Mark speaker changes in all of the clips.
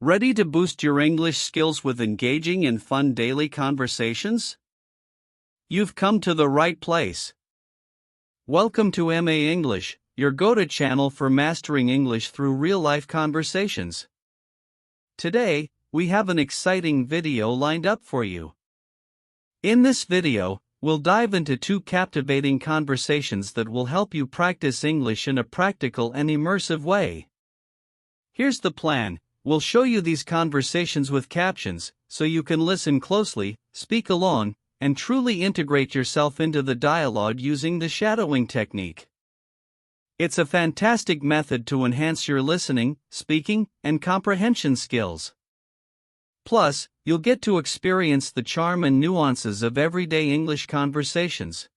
Speaker 1: Ready to boost your English skills with engaging and fun daily conversations? You've come to the right place. Welcome to MA English, your go-to channel for mastering English through real-life conversations. Today, we have an exciting video lined up for you. In this video, we'll dive into two captivating conversations that will help you practice English in a practical and immersive way. Here's the plan. We'll show you these conversations with captions, so you can listen closely, speak along, and truly integrate yourself into the dialogue using the shadowing technique. It's a fantastic method to enhance your listening, speaking, and comprehension skills. Plus, you'll get to experience the charm and nuances of everyday English conversations.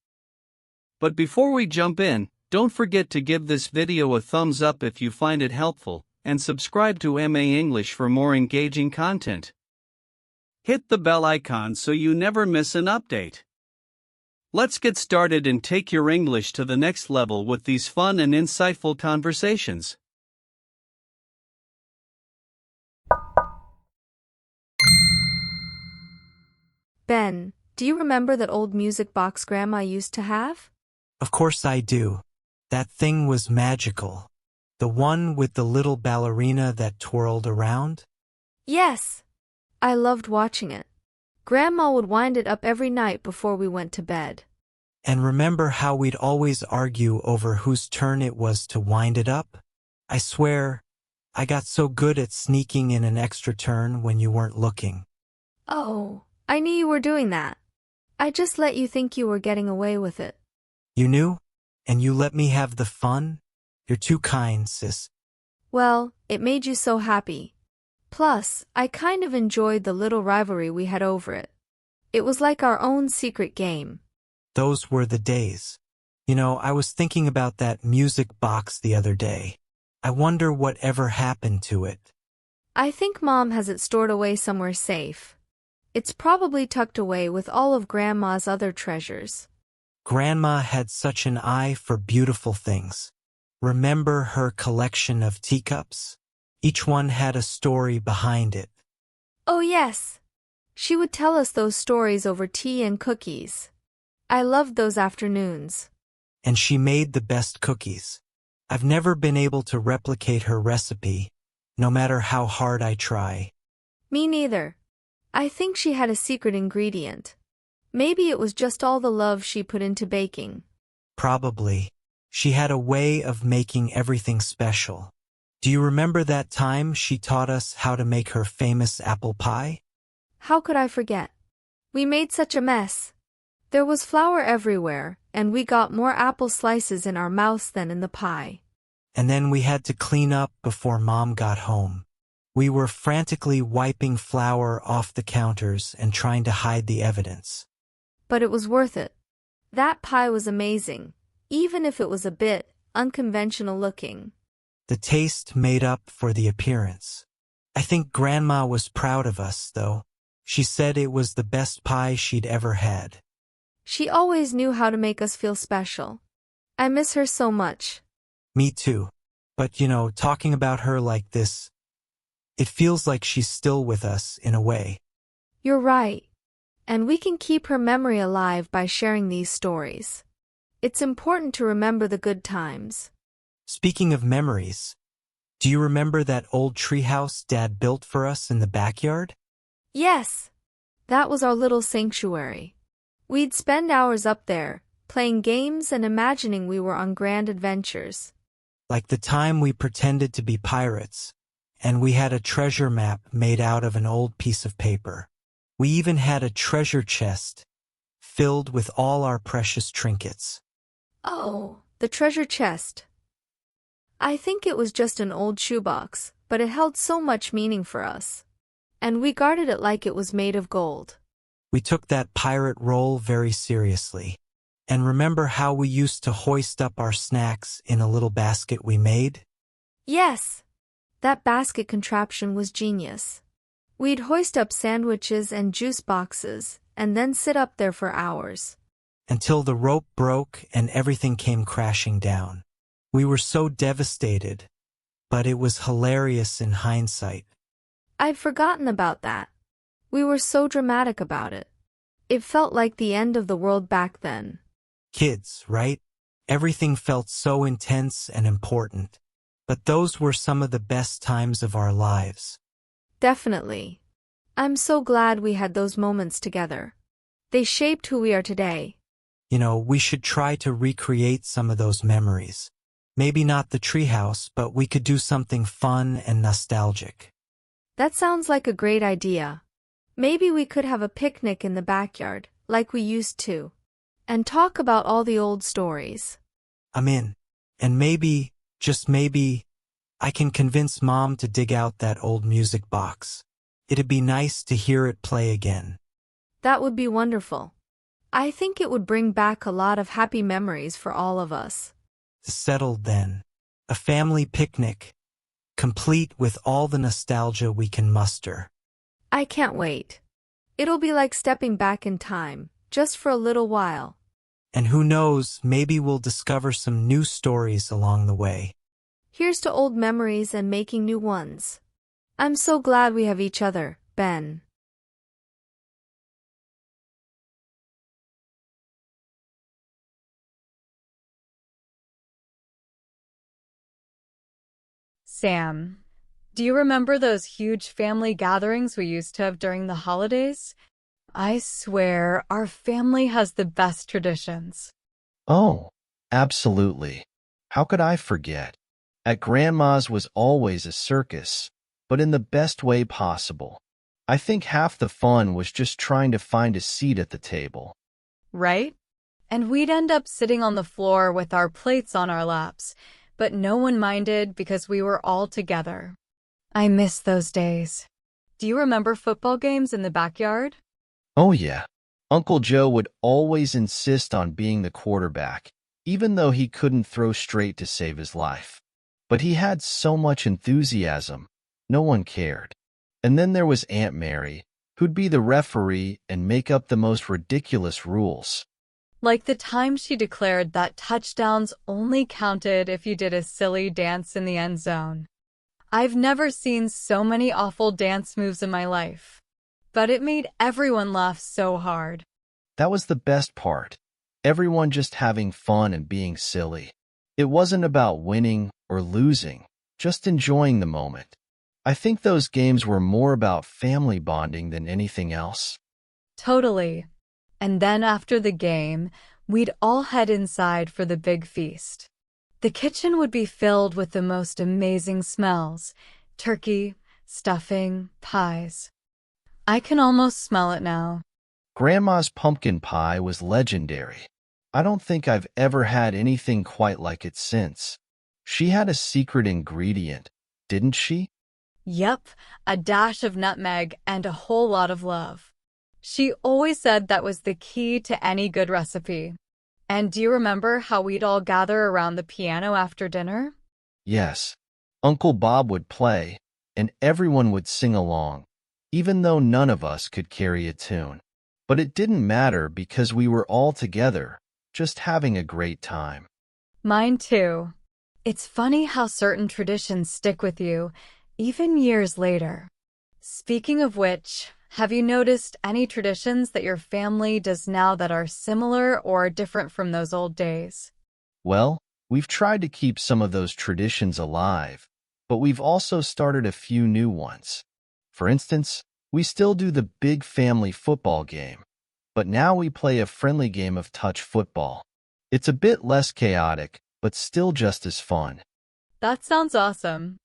Speaker 1: But before we jump in, don't forget to give this video a thumbs up if you find it helpful, and subscribe to MA English for more engaging content. Hit the bell icon so you never miss an update. Let's get started and take your English to the next level with these fun and insightful conversations.
Speaker 2: Ben, do you remember that old music box Grandma used to have?
Speaker 3: Of course I do. That thing was magical. The one with the little ballerina that twirled around?
Speaker 2: Yes. I loved watching it. Grandma would wind it up every night before we went to bed.
Speaker 3: And remember how we'd always argue over whose turn it was to wind it up? I swear, I got so good at sneaking in an extra turn when you weren't looking.
Speaker 2: Oh, I knew you were doing that. I just let you think you were getting away with it.
Speaker 3: You knew? And you let me have the fun? You're too kind, sis.
Speaker 2: Well, it made you so happy. Plus, I kind of enjoyed the little rivalry we had over it. It was like our own secret game.
Speaker 3: Those were the days. You know, I was thinking about that music box the other day. I wonder whatever happened to it.
Speaker 2: I think Mom has it stored away somewhere safe. It's probably tucked away with all of Grandma's other treasures.
Speaker 3: Grandma had such an eye for beautiful things. Remember her collection of teacups? Each one had a story behind it.
Speaker 2: Oh yes. She would tell us those stories over tea and cookies. I loved those afternoons.
Speaker 3: And she made the best cookies. I've never been able to replicate her recipe, no matter how hard I try.
Speaker 2: Me neither. I think she had a secret ingredient. Maybe it was just all the love she put into baking.
Speaker 3: Probably. She had a way of making everything special. Do you remember that time she taught us how to make her famous apple pie?
Speaker 2: How could I forget? We made such a mess. There was flour everywhere, and we got more apple slices in our mouths than in the pie.
Speaker 3: And then we had to clean up before Mom got home. We were frantically wiping flour off the counters and trying to hide the evidence.
Speaker 2: But it was worth it. That pie was amazing, even if it was a bit unconventional looking.
Speaker 3: The taste made up for the appearance. I think Grandma was proud of us, though. She said it was the best pie she'd ever had.
Speaker 2: She always knew how to make us feel special. I miss her so much.
Speaker 3: Me too. But talking about her like this, it feels like she's still with us in a way.
Speaker 2: You're right. And we can keep her memory alive by sharing these stories. It's important to remember the good times.
Speaker 3: Speaking of memories, do you remember that old treehouse Dad built for us in the backyard?
Speaker 2: Yes. That was our little sanctuary. We'd spend hours up there, playing games and imagining we were on grand adventures.
Speaker 3: Like the time we pretended to be pirates, and we had a treasure map made out of an old piece of paper. We even had a treasure chest filled with all our precious trinkets.
Speaker 2: Oh, the treasure chest. I think it was just an old shoebox, but it held so much meaning for us. And we guarded it like it was made of gold.
Speaker 3: We took that pirate role very seriously. And remember how we used to hoist up our snacks in a little basket we made?
Speaker 2: Yes. That basket contraption was genius. We'd hoist up sandwiches and juice boxes, and then sit up there for hours.
Speaker 3: Until the rope broke and everything came crashing down. We were so devastated, but it was hilarious in hindsight.
Speaker 2: I'd forgotten about that. We were so dramatic about it. It felt like the end of the world back then.
Speaker 3: Kids, right? Everything felt so intense and important. But those were some of the best times of our lives.
Speaker 2: Definitely. I'm so glad we had those moments together. They shaped who we are today.
Speaker 3: We should try to recreate some of those memories. Maybe not the treehouse, but we could do something fun and nostalgic.
Speaker 2: That sounds like a great idea. Maybe we could have a picnic in the backyard, like we used to, and talk about all the old stories.
Speaker 3: I'm in. And maybe, just maybe, I can convince Mom to dig out that old music box. It'd be nice to hear it play again.
Speaker 2: That would be wonderful. I think it would bring back a lot of happy memories for all of us.
Speaker 3: Settled then. A family picnic, complete with all the nostalgia we can muster.
Speaker 2: I can't wait. It'll be like stepping back in time, just for a little while.
Speaker 3: And who knows, maybe we'll discover some new stories along the way.
Speaker 2: Here's to old memories and making new ones. I'm so glad we have each other, Ben.
Speaker 4: Sam, do you remember those huge family gatherings we used to have during the holidays? I swear, our family has the best traditions.
Speaker 5: Oh, absolutely. How could I forget? At Grandma's was always a circus, but in the best way possible. I think half the fun was just trying to find a seat at the table.
Speaker 4: Right? And we'd end up sitting on the floor with our plates on our laps, but no one minded because we were all together. I miss those days. Do you remember football games in the backyard?
Speaker 5: Oh yeah, Uncle Joe would always insist on being the quarterback, even though he couldn't throw straight to save his life. But he had so much enthusiasm, no one cared. And then there was Aunt Mary, who'd be the referee and make up the most ridiculous rules.
Speaker 4: Like the time she declared that touchdowns only counted if you did a silly dance in the end zone. I've never seen so many awful dance moves in my life, but it made everyone laugh so hard.
Speaker 5: That was the best part. Everyone just having fun and being silly. It wasn't about winning or losing, just enjoying the moment. I think those games were more about family bonding than anything else.
Speaker 4: Totally. And then after the game, we'd all head inside for the big feast. The kitchen would be filled with the most amazing smells: turkey, stuffing, pies. I can almost smell it now.
Speaker 5: Grandma's pumpkin pie was legendary. I don't think I've ever had anything quite like it since. She had a secret ingredient, didn't she?
Speaker 4: Yep, a dash of nutmeg and a whole lot of love. She always said that was the key to any good recipe. And do you remember how we'd all gather around the piano after dinner?
Speaker 5: Yes. Uncle Bob would play, and everyone would sing along, even though none of us could carry a tune. But it didn't matter because we were all together, just having a great time.
Speaker 4: Mine too. It's funny how certain traditions stick with you, even years later. Speaking of which, have you noticed any traditions that your family does now that are similar or different from those old days?
Speaker 5: Well, we've tried to keep some of those traditions alive, but we've also started a few new ones. For instance, we still do the big family football game, but now we play a friendly game of touch football. It's a bit less chaotic, but still just as fun.
Speaker 4: That sounds awesome.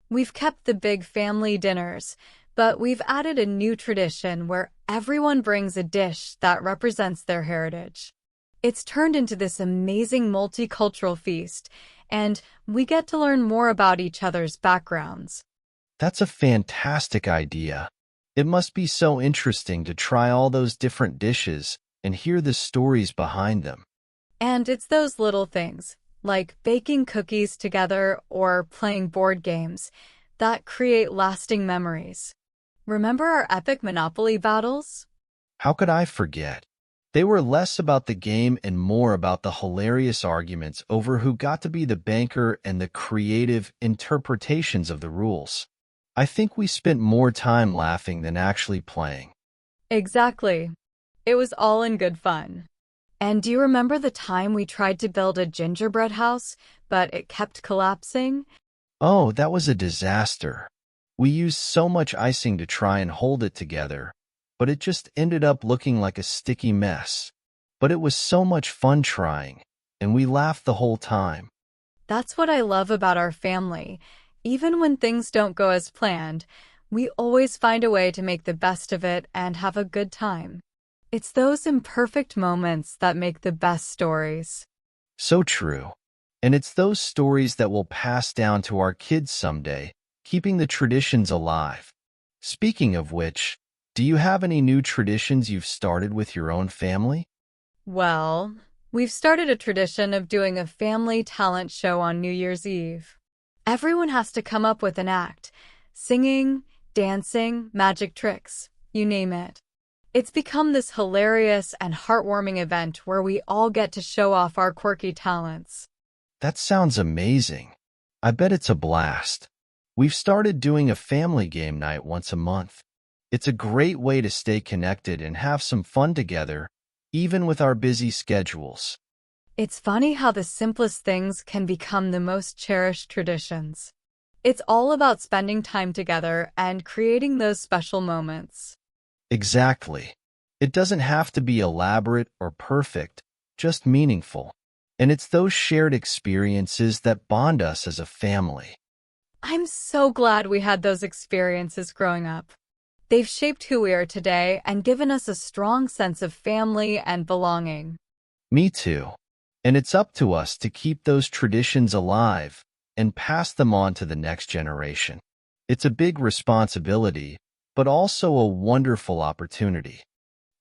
Speaker 4: We've kept the big family dinners, but we've added a new tradition where everyone brings a dish that represents their heritage. It's turned into this amazing multicultural feast, and we get to learn more about each other's backgrounds.
Speaker 5: That's a fantastic idea. It must be so interesting to try all those different dishes and hear the stories behind them.
Speaker 4: And it's those little things, like baking cookies together or playing board games, that create lasting memories. Remember our epic Monopoly battles?
Speaker 5: How could I forget? They were less about the game and more about the hilarious arguments over who got to be the banker and the creative interpretations of the rules. I think we spent more time laughing than actually playing.
Speaker 4: Exactly. It was all in good fun. And do you remember the time we tried to build a gingerbread house, but it kept collapsing?
Speaker 5: Oh, that was a disaster. We used so much icing to try and hold it together, but it just ended up looking like a sticky mess. But it was so much fun trying, and we laughed the whole time.
Speaker 4: That's what I love about our family. Even when things don't go as planned, we always find a way to make the best of it and have a good time. It's those imperfect moments that make the best stories.
Speaker 5: So true. And it's those stories that we'll pass down to our kids someday, keeping the traditions alive. Speaking of which, do you have any new traditions you've started with your own family?
Speaker 4: Well, we've started a tradition of doing a family talent show on New Year's Eve. Everyone has to come up with an act, singing, dancing, magic tricks, you name it. It's become this hilarious and heartwarming event where we all get to show off our quirky talents.
Speaker 5: That sounds amazing. I bet it's a blast. We've started doing a family game night once a month. It's a great way to stay connected and have some fun together, even with our busy schedules.
Speaker 4: It's funny how the simplest things can become the most cherished traditions. It's all about spending time together and creating those special moments.
Speaker 5: Exactly. It doesn't have to be elaborate or perfect, just meaningful. And it's those shared experiences that bond us as a family.
Speaker 4: I'm so glad we had those experiences growing up. They've shaped who we are today and given us a strong sense of family and belonging.
Speaker 5: Me too. And it's up to us to keep those traditions alive and pass them on to the next generation. It's a big responsibility, but also a wonderful opportunity.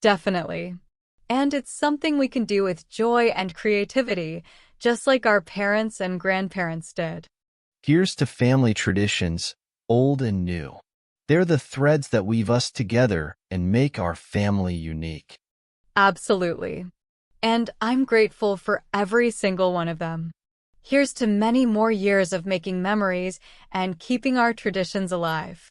Speaker 4: Definitely. And it's something we can do with joy and creativity, just like our parents and grandparents did.
Speaker 5: Here's to family traditions, old and new. They're the threads that weave us together and make our family unique.
Speaker 4: Absolutely. And I'm grateful for every single one of them. Here's to many more years of making memories and keeping our traditions alive.